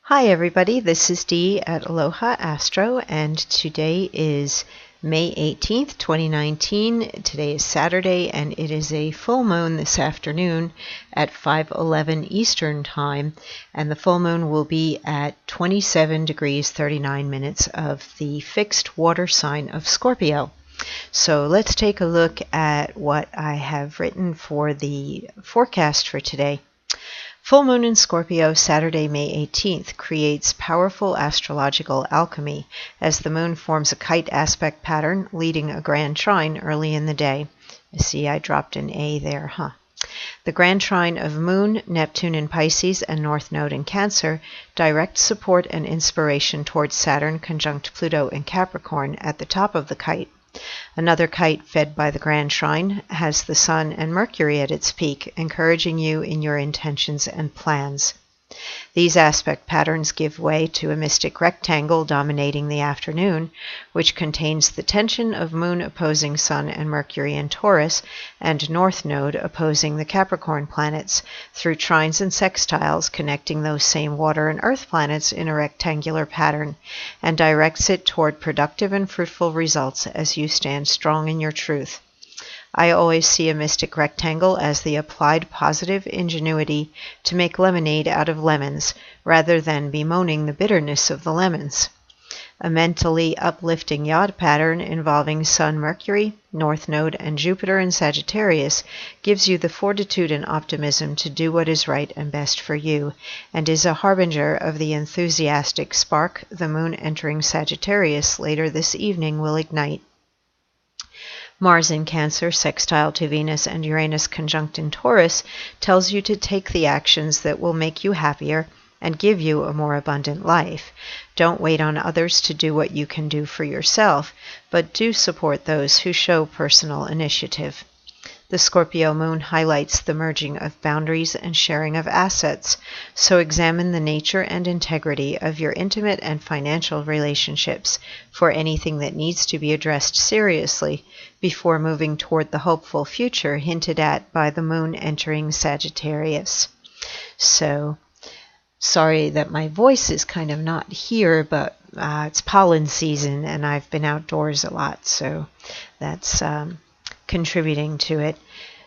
Hi everybody, this is Dee at Aloha Astro, and today is May 18th, 2019. Today is Saturday, and it is a full moon this afternoon at 5:11 Eastern Time, and the full moon will be at 27 degrees 39 minutes of the fixed water sign of Scorpio. So let's take a look at what I have written for the forecast for today. Full moon in Scorpio, Saturday, May 18th, creates powerful astrological alchemy as the moon forms a kite aspect pattern leading a grand trine early in the day. See, I dropped an A there, huh? The grand trine of Moon, Neptune in Pisces, and North Node in Cancer direct support and inspiration towards Saturn conjunct Pluto in Capricorn at the top of the kite. Another kite fed by the Grand Trine has the Sun and Mercury at its peak, encouraging you in your intentions and plans. These aspect patterns give way to a mystic rectangle dominating the afternoon, which contains the tension of Moon opposing Sun and Mercury in Taurus and North Node opposing the Capricorn planets through trines and sextiles connecting those same water and earth planets in a rectangular pattern, and directs it toward productive and fruitful results as you stand strong in your truth. I always see a mystic rectangle as the applied positive ingenuity to make lemonade out of lemons, rather than bemoaning the bitterness of the lemons. A mentally uplifting yod pattern involving Sun, Mercury, North Node, and Jupiter in Sagittarius gives you the fortitude and optimism to do what is right and best for you, and is a harbinger of the enthusiastic spark the moon entering Sagittarius later this evening will ignite. Mars in Cancer, sextile to Venus, and Uranus conjunct in Taurus tells you to take the actions that will make you happier and give you a more abundant life. Don't wait on others to do what you can do for yourself, but do support those who show personal initiative. The Scorpio moon highlights the merging of boundaries and sharing of assets, so examine the nature and integrity of your intimate and financial relationships for anything that needs to be addressed seriously before moving toward the hopeful future hinted at by the moon entering Sagittarius. So, sorry that my voice is kind of not here, but it's pollen season and I've been outdoors a lot, so that's contributing to it.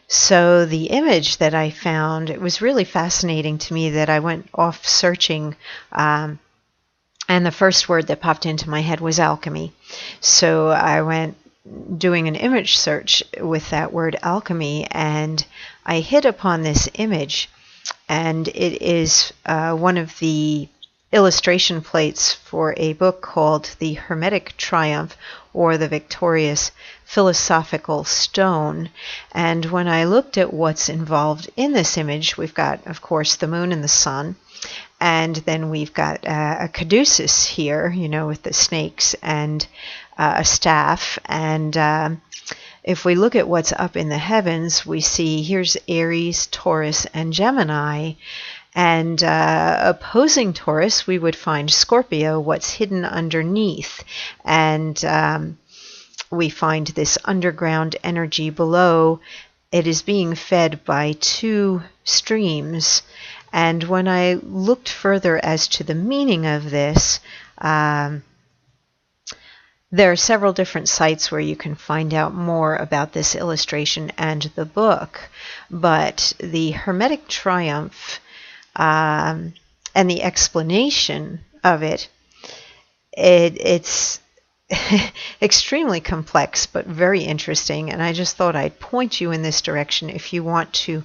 So the image that I found, it was really fascinating to me that I went off searching, and the first word that popped into my head was alchemy. So I went doing an image search with that word alchemy, and I hit upon this image, and it is one of the illustration plates for a book called The Hermetic Triumph, or The Victorious Philosophical Stone. And when I looked at what's involved in this image, we've got, of course, the moon and the sun, and then we've got a caduceus here, you know, with the snakes, and a staff. And if we look at what's up in the heavens, we see here's Aries, Taurus, and Gemini. And opposing Taurus, we would find Scorpio, what's hidden underneath. And we find this underground energy below. It is being fed by two streams. And when I looked further as to the meaning of this, there are several different sites where you can find out more about this illustration and the book. But the Hermetic Triumph and the explanation of it's extremely complex but very interesting, and I just thought I'd point you in this direction if you want to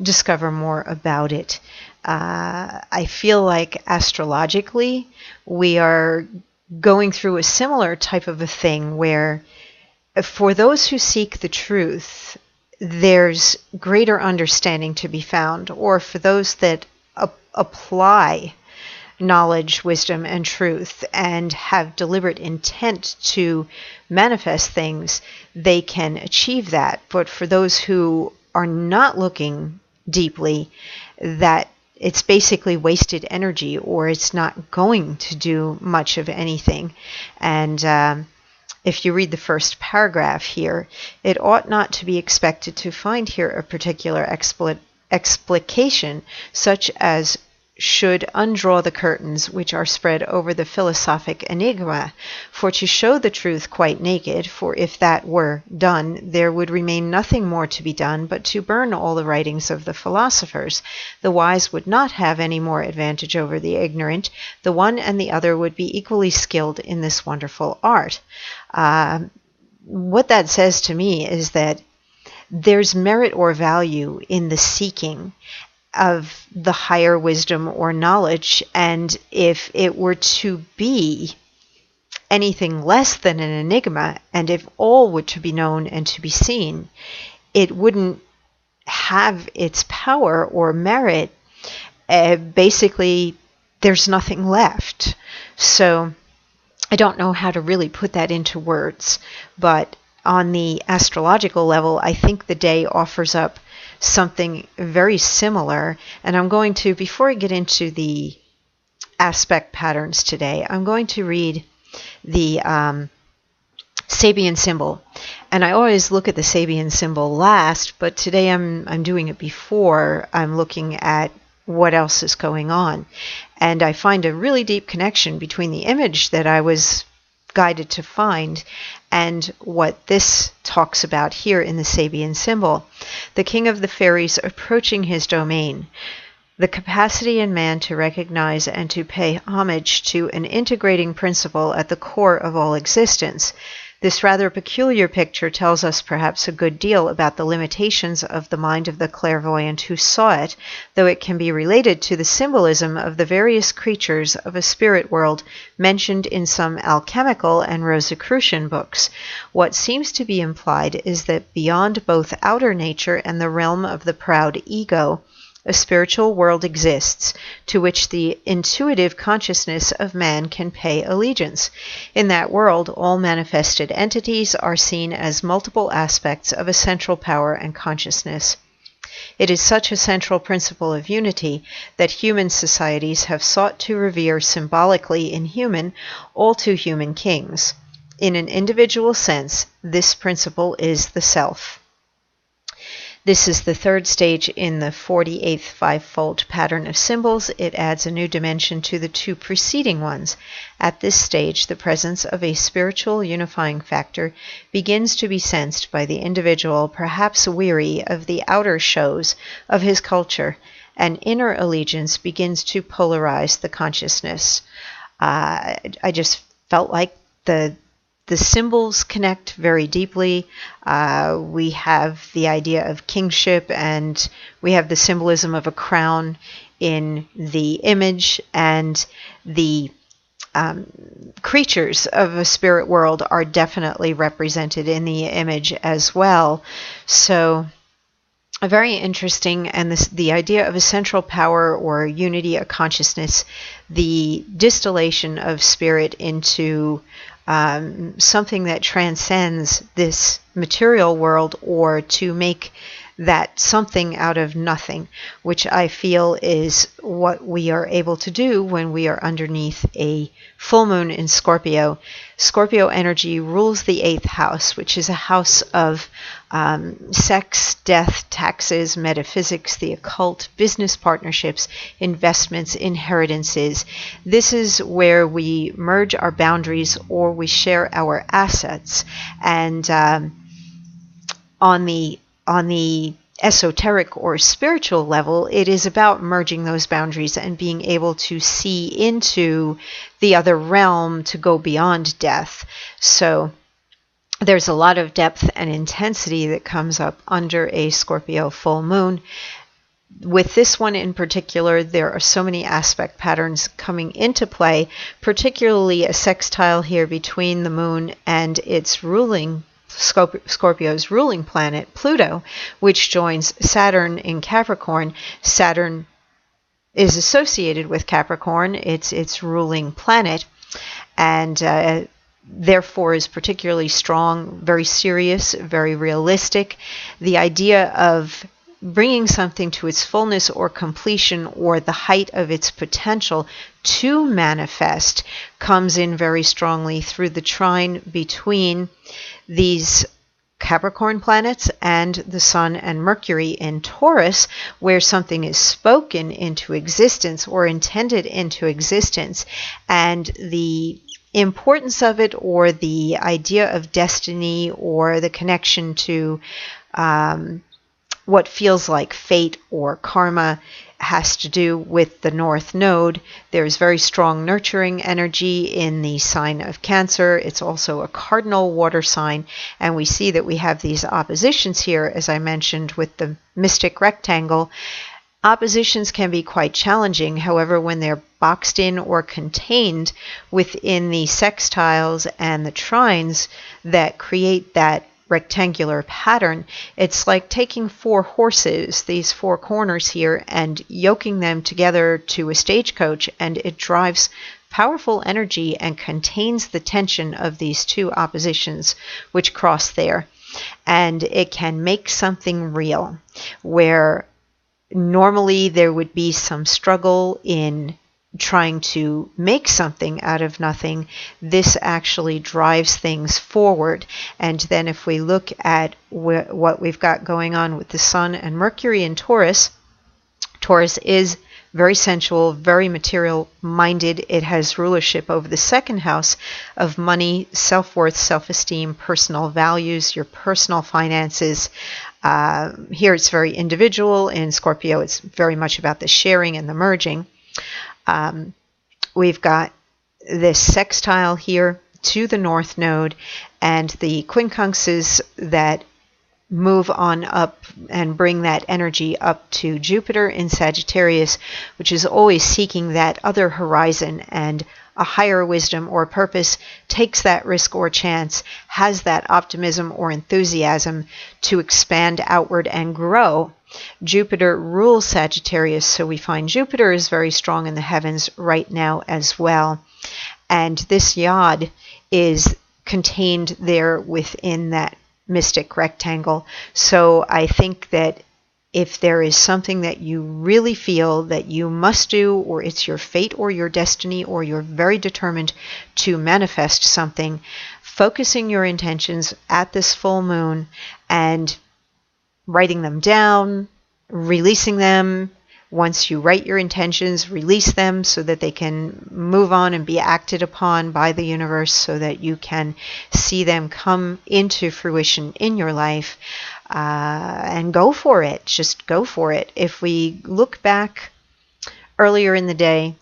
discover more about it. I feel like astrologically we are going through a similar type of a thing where for those who seek the truth, there's greater understanding to be found, or for those that apply knowledge, wisdom, and truth and have deliberate intent to manifest things, they can achieve that. But for those who are not looking deeply, that it's basically wasted energy, or it's not going to do much of anything. And if you read the first paragraph here, it ought not to be expected to find here a particular explication such as should undraw the curtains which are spread over the philosophic enigma, for to show the truth quite naked, for if that were done, there would remain nothing more to be done but to burn all the writings of the philosophers. The wise would not have any more advantage over the ignorant. The one and the other would be equally skilled in this wonderful art. What that says to me is that there's merit or value in the seeking of the higher wisdom or knowledge, and if it were to be anything less than an enigma, and if all were to be known and to be seen, it wouldn't have its power or merit. Basically, there's nothing left. So I don't know how to really put that into words, but on the astrological level, I think the day offers up something very similar. And I'm going to, before I get into the aspect patterns today, I'm going to read the Sabian symbol. And I always look at the Sabian symbol last, but today I'm doing it before I'm looking at what else is going on. And I find a really deep connection between the image that I was guided to find and what this talks about here in the Sabian symbol. The king of the fairies approaching his domain. The capacity in man to recognize and to pay homage to an integrating principle at the core of all existence. This rather peculiar picture tells us perhaps a good deal about the limitations of the mind of the clairvoyant who saw it, though it can be related to the symbolism of the various creatures of a spirit world mentioned in some alchemical and Rosicrucian books. What seems to be implied is that beyond both outer nature and the realm of the proud ego, a spiritual world exists to which the intuitive consciousness of man can pay allegiance. In that world, all manifested entities are seen as multiple aspects of a central power and consciousness. It is such a central principle of unity that human societies have sought to revere symbolically in human, all too human kings. In an individual sense, this principle is the self. This is the third stage in the 48th five-fold pattern of symbols. It adds a new dimension to the two preceding ones. At this stage, the presence of a spiritual unifying factor begins to be sensed by the individual, perhaps weary of the outer shows of his culture. An inner allegiance begins to polarize the consciousness. I just felt like the symbols connect very deeply. We have the idea of kingship, and we have the symbolism of a crown in the image, and the creatures of a spirit world are definitely represented in the image as well. So very interesting, and the idea of a central power or unity of consciousness, the distillation of spirit into something that transcends this material world, or to make that something out of nothing, which I feel is what we are able to do when we are underneath a full moon in Scorpio. Scorpio energy rules the 8th house, which is a house of sex, death, taxes, metaphysics, the occult, business partnerships, investments, inheritances. This is where we merge our boundaries or we share our assets. And on the esoteric or spiritual level, it is about merging those boundaries and being able to see into the other realm, to go beyond death. So there's a lot of depth and intensity that comes up under a Scorpio full moon. With this one in particular, there are so many aspect patterns coming into play, particularly a sextile here between the moon and its ruling Scorpio's ruling planet, Pluto, which joins Saturn in Capricorn. Saturn is associated with Capricorn, its ruling planet, and therefore is particularly strong, very serious, very realistic. The idea of bringing something to its fullness or completion or the height of its potential to manifest comes in very strongly through the trine between these Capricorn planets and the Sun and Mercury in Taurus, where something is spoken into existence or intended into existence, and the importance of it, or the idea of destiny, or the connection to what feels like fate or karma, has to do with the North Node. There's very strong nurturing energy in the sign of Cancer. It's also a cardinal water sign, and we see that we have these oppositions here, as I mentioned, with the mystic rectangle. Oppositions can be quite challenging. However, when they're boxed in or contained within the sextiles and the trines that create that rectangular pattern, it's like taking four horses, these four corners here, and yoking them together to a stagecoach, and it drives powerful energy and contains the tension of these two oppositions which cross there. And it can make something real, where normally there would be some struggle in trying to make something out of nothing. This actually drives things forward. And then if we look at what we've got going on with the Sun and Mercury in Taurus, Taurus is very sensual, very material minded. It has rulership over the second house of money, self-worth, self-esteem, personal values, your personal finances. Here it's very individual. In Scorpio, it's very much about the sharing and the merging. We've got this sextile here to the North Node, and the quincunxes that move on up and bring that energy up to Jupiter in Sagittarius, which is always seeking that other horizon and a higher wisdom or purpose, takes that risk or chance, has that optimism or enthusiasm to expand outward and grow. Jupiter rules Sagittarius, so we find Jupiter is very strong in the heavens right now as well. And this yod is contained there within that mystic rectangle. So I think that if there is something that you really feel that you must do, or it's your fate or your destiny, or you're very determined to manifest something, focusing your intentions at this full moon and writing them down, releasing them. Once you write your intentions, release them so that they can move on and be acted upon by the universe, so that you can see them come into fruition in your life. And go for it. Just go for it. If we look back earlier in the day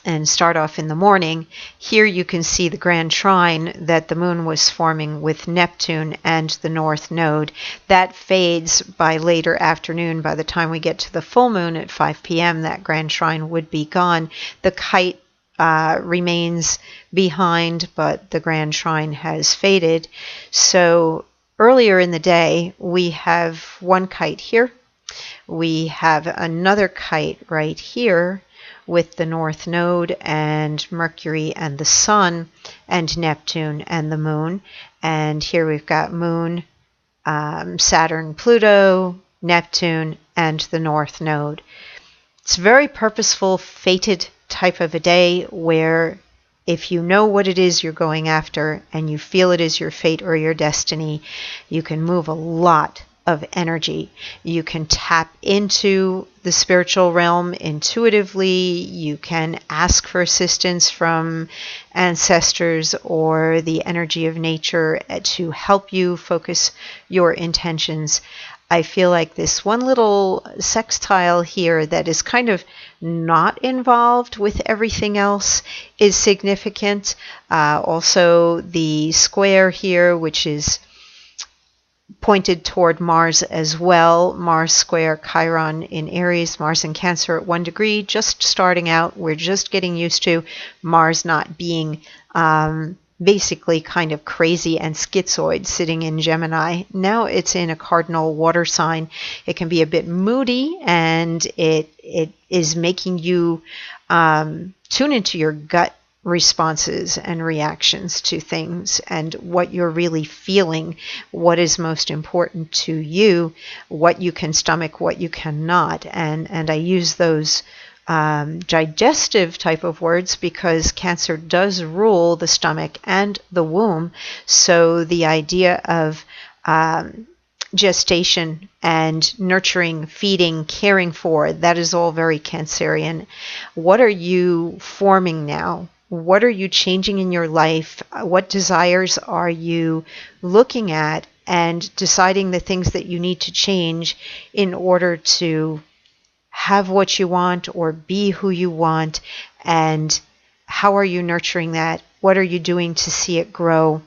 and start off in the morning, here you can see the grand trine that the moon was forming with Neptune and the North Node. That fades by later afternoon. By the time we get to the full moon at 5 p.m., that grand trine would be gone. The kite remains behind, but the grand trine has faded. So earlier in the day, we have one kite here. We have another kite right here with the North Node and Mercury and the Sun and Neptune and the Moon. And here we've got Moon, Saturn, Pluto, Neptune, and the North Node. It's a very purposeful, fated type of a day, where if you know what it is you're going after and you feel it is your fate or your destiny, you can move a lot of energy. You can tap into the spiritual realm intuitively. You can ask for assistance from ancestors or the energy of nature to help you focus your intentions. I feel like this one little sextile here that is kind of not involved with everything else is significant. Also the square here, which is pointed toward Mars as well. Mars square Chiron in Aries, Mars in Cancer at 1 degree, just starting out. We're just getting used to Mars not being basically kind of crazy and schizoid sitting in Gemini. Now it's in a cardinal water sign. It can be a bit moody, and it is making you tune into your gut responses and reactions to things, and what you're really feeling, what is most important to you, what you can stomach, what you cannot. And I use those digestive type of words, because Cancer does rule the stomach and the womb. So the idea of gestation and nurturing, feeding, caring for, that is all very Cancerian. What are you forming now? What are you changing in your life? What desires are you looking at and deciding the things that you need to change in order to have what you want or be who you want? And how are you nurturing that? What are you doing to see it grow?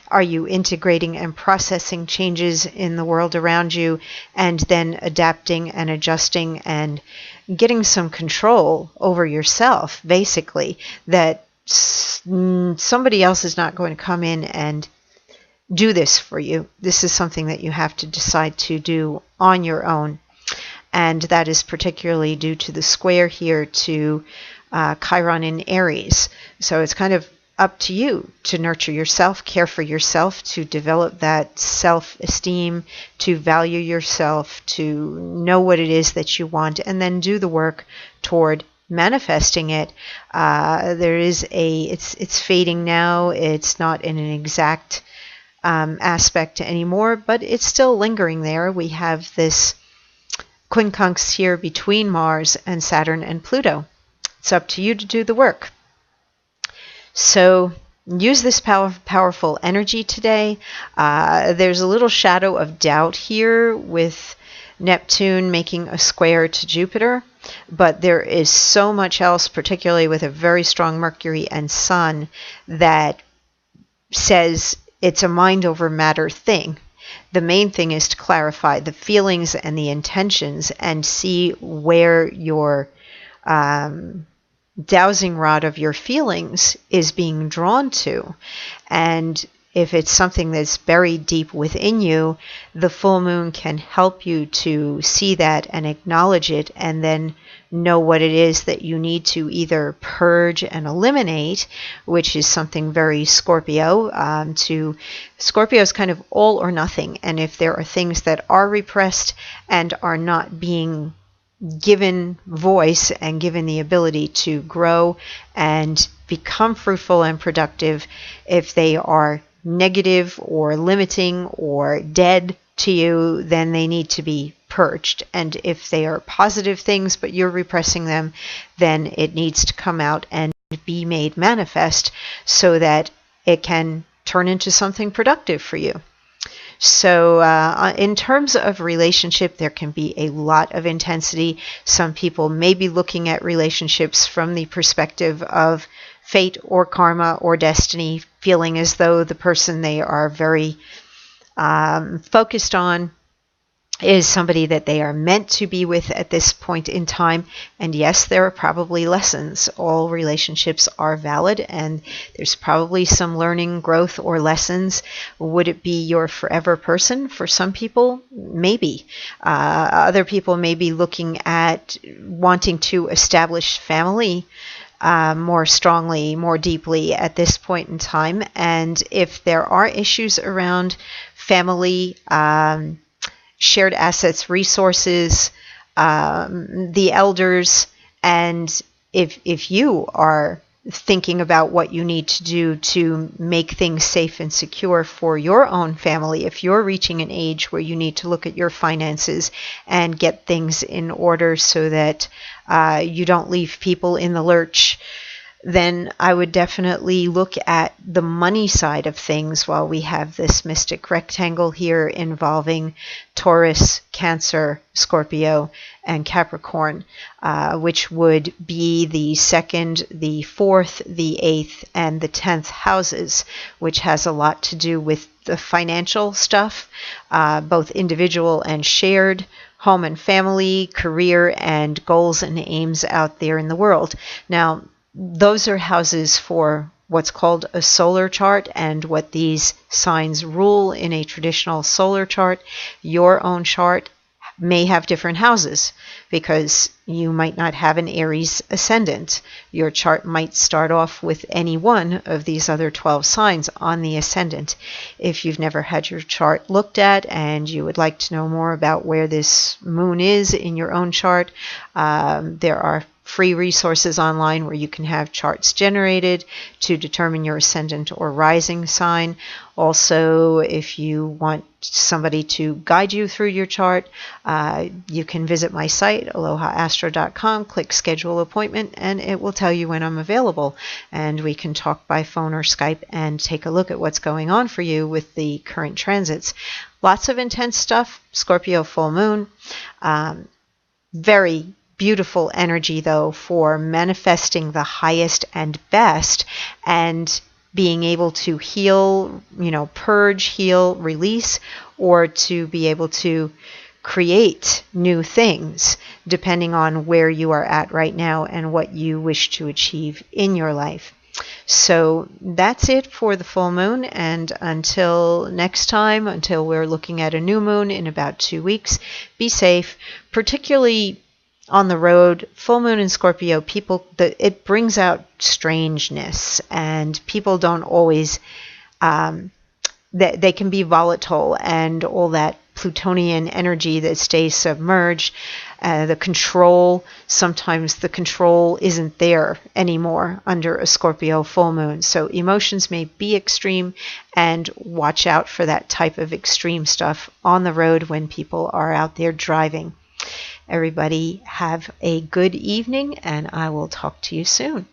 Are you integrating and processing changes in the world around you and then adapting and adjusting and getting some control over yourself, basically, that somebody else is not going to come in and do this for you. This is something that you have to decide to do on your own. And that is particularly due to the square here to Chiron in Aries. So it's kind of up to you to nurture yourself, care for yourself, to develop that self-esteem, to value yourself, to know what it is that you want, and then do the work toward manifesting it. It's fading now. It's not in an exact aspect anymore, but it's still lingering there. We have this quincunx here between Mars and Saturn and Pluto. It's up to you to do the work. So use this powerful energy today. There's a little shadow of doubt here with Neptune making a square to Jupiter, but there is so much else, particularly with a very strong Mercury and Sun, that says it's a mind over matter thing. The main thing is to clarify the feelings and the intentions and see where your dowsing rod of your feelings is being drawn to. And if it's something that's buried deep within you, the full moon can help you to see that and acknowledge it, and then know what it is that you need to either purge and eliminate, which is something very Scorpio. Scorpio is kind of all or nothing. And if there are things that are repressed and are not being given voice and given the ability to grow and become fruitful and productive, if they are negative or limiting or dead to you, then they need to be purged. And if they are positive things but you're repressing them, then it needs to come out and be made manifest so that it can turn into something productive for you. So in terms of relationship, there can be a lot of intensity. Some people may be looking at relationships from the perspective of fate or karma or destiny, feeling as though the person they are very focused on is somebody that they are meant to be with at this point in time. And yes, there are probably lessons. All relationships are valid, and there's probably some learning, growth, or lessons. Would it be your forever person? For some people, maybe. Other people may be looking at wanting to establish family more strongly, more deeply at this point in time. And if there are issues around family, shared assets, resources, the elders, and if you are thinking about what you need to do to make things safe and secure for your own family, if you're reaching an age where you need to look at your finances and get things in order so that you don't leave people in the lurch, then I would definitely look at the money side of things while we have this mystic rectangle here involving Taurus, Cancer, Scorpio, and Capricorn, which would be the 2nd, the 4th, the 8th, and the 10th houses, which has a lot to do with the financial stuff, both individual and shared, home and family, career, and goals and aims out there in the world. Now, those are houses for what's called a solar chart and what these signs rule in a traditional solar chart. Your own chart may have different houses because you might not have an Aries ascendant. Your chart might start off with any one of these other 12 signs on the ascendant. If you've never had your chart looked at and you would like to know more about where this moon is in your own chart, there are free resources online where you can have charts generated to determine your ascendant or rising sign. Also, if you want somebody to guide you through your chart, you can visit my site, alohaastro.com, click schedule appointment, and it will tell you when I'm available. And we can talk by phone or Skype and take a look at what's going on for you with the current transits. Lots of intense stuff, Scorpio full moon. Very beautiful energy, though, for manifesting the highest and best and being able to heal, purge, heal, release, or to be able to create new things depending on where you are at right now and what you wish to achieve in your life. So that's it for the full moon, and until next time, until we're looking at a new moon in about 2 weeks, be safe, particularly on the road. Full moon in Scorpio, it brings out strangeness, and people don't always, they can be volatile, and all that Plutonian energy that stays submerged, sometimes the control isn't there anymore under a Scorpio full moon. So emotions may be extreme, and watch out for that type of extreme stuff on the road when people are out there driving. Everybody have a good evening, and I will talk to you soon.